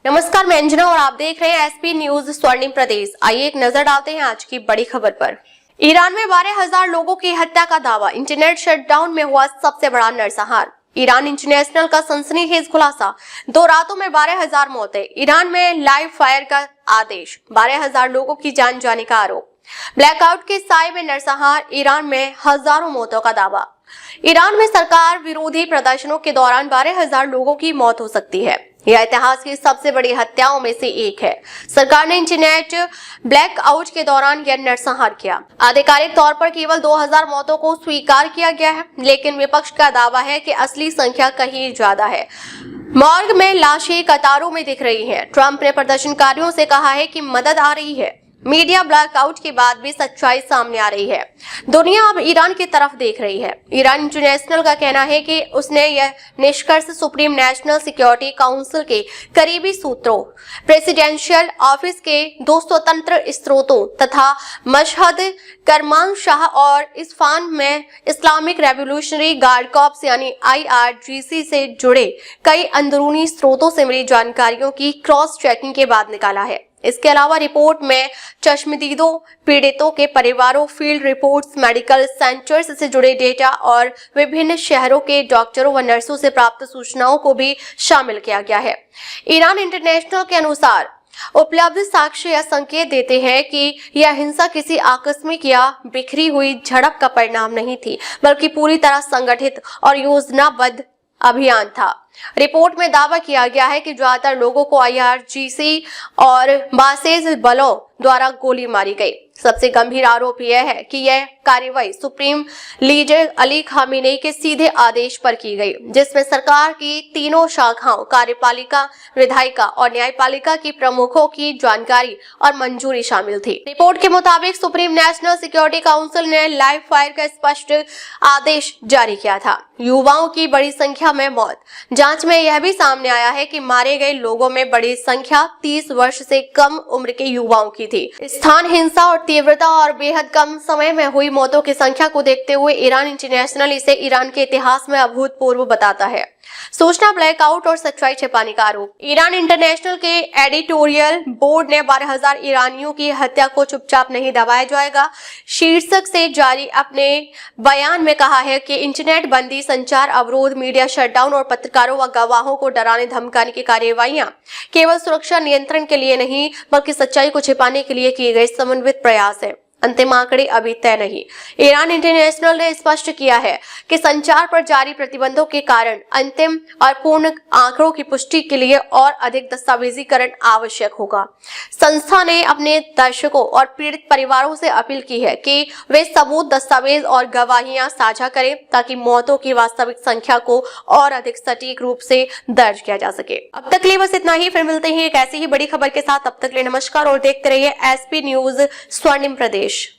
नमस्कार, मैं अंजना और आप देख रहे हैं एसपी न्यूज स्वर्णिम प्रदेश। आइए एक नजर डालते हैं आज की बड़ी खबर पर। ईरान में 12,000 लोगों की हत्या का दावा, इंटरनेट शटडाउन में हुआ सबसे बड़ा नरसंहार। ईरान इंटरनेशनल का सनसनीखेज खुलासा, 2 रातों में 12,000 मौतें। ईरान में लाइव फायर का आदेश, 12,000 लोगों की जान जाने का आरोप। ब्लैकआउट के साए में नरसंहार, ईरान में हजारों मौतों का दावा। ईरान में सरकार विरोधी प्रदर्शनों के दौरान 12,000 लोगों की मौत हो सकती है। यह इतिहास की सबसे बड़ी हत्याओं में से एक है। सरकार ने इंटरनेट ब्लैकआउट के दौरान यह नरसंहार किया। आधिकारिक तौर पर केवल 2,000 मौतों को स्वीकार किया गया है, लेकिन विपक्ष का दावा है कि असली संख्या कहीं ज्यादा है। मॉर्ग में लाशें कतारों में दिख रही हैं। ट्रंप ने प्रदर्शनकारियों से कहा है कि मदद आ रही है। मीडिया ब्लैकआउट के बाद भी सच्चाई सामने आ रही है। दुनिया अब ईरान की तरफ देख रही है। ईरान इंटरनेशनल का कहना है कि उसने यह निष्कर्ष सुप्रीम नेशनल सिक्योरिटी काउंसिल के करीबी सूत्रों, प्रेसिडेंशियल ऑफिस के 2 स्वतंत्र स्रोतों तथा मशहद, करमानशाह और इस्फहान में इस्लामिक रेवोल्यूशनरी गार्ड कॉर्प्स यानी IRGC से जुड़े कई अंदरूनी स्रोतों से मिली जानकारियों की क्रॉस चेकिंग के बाद निकाला है। इसके अलावा रिपोर्ट में चश्मदीदों, पीड़ितों के परिवारों, फील्ड रिपोर्ट्स, मेडिकल सेंटर्स से जुड़े डेटा और विभिन्न शहरों के डॉक्टरों व नर्सों से प्राप्त सूचनाओं को भी शामिल किया गया है। ईरान इंटरनेशनल के अनुसार उपलब्ध साक्ष्य यह संकेत देते हैं कि यह हिंसा किसी आकस्मिक या बिखरी हुई झड़प का परिणाम नहीं थी, बल्कि पूरी तरह संगठित और योजनाबद्ध अभियान था। रिपोर्ट में दावा किया गया है कि ज्यादातर लोगों को IRGC और बासेज बलों द्वारा गोली मारी गई। सबसे गंभीर आरोप यह है कि यह कार्रवाई सुप्रीम लीडर अली खामेनेई के सीधे आदेश पर की गई, जिसमें सरकार की तीनों शाखाओं, कार्यपालिका, विधायिका और न्यायपालिका की प्रमुखों की जानकारी और मंजूरी शामिल थी। रिपोर्ट के मुताबिक सुप्रीम नेशनल सिक्योरिटी काउंसिल ने लाइव फायर का स्पष्ट आदेश जारी किया था। युवाओं की बड़ी संख्या में मौत, जांच में यह भी सामने आया है कि मारे गए लोगों में बड़ी संख्या 30 वर्ष से कम उम्र के युवाओं की थी। स्थान, हिंसा और तीव्रता और बेहद कम समय में हुई मौतों की संख्या को देखते हुए ईरान इंटरनेशनल इसे ईरान के इतिहास में अभूतपूर्व बताता है। सूचना ब्लैकआउट और सच्चाई छिपाने का आरोप। ईरान इंटरनेशनल के एडिटोरियल बोर्ड ने 12,000 ईरानियों की हत्या को चुपचाप नहीं दबाया जाएगा शीर्षक से जारी अपने बयान में कहा है कि इंटरनेट बंदी, संचार अवरोध, मीडिया शटडाउन और पत्रकारों व गवाहों को डराने धमकाने की कार्यवाहियां केवल सुरक्षा नियंत्रण के लिए नहीं, बल्कि सच्चाई को छिपाने के लिए किए गए समन्वित प्रयास है। अंतिम आंकड़े अभी तय नहीं। ईरान इंटरनेशनल ने स्पष्ट किया है कि संचार पर जारी प्रतिबंधों के कारण अंतिम और पूर्ण आंकड़ों की पुष्टि के लिए और अधिक दस्तावेजीकरण आवश्यक होगा। संस्था ने अपने दर्शकों और पीड़ित परिवारों से अपील की है कि वे सबूत, दस्तावेज और गवाहियां साझा करें, ताकि मौतों की वास्तविक संख्या को और अधिक सटीक रूप से दर्ज किया जा सके। अब तक के लिए बस इतना ही। फिर मिलते हैं एक ऐसी ही बड़ी खबर के साथ। तब तक के लिए नमस्कार और देखते रहिए एसपी न्यूज स्वर्णिम प्रदेश।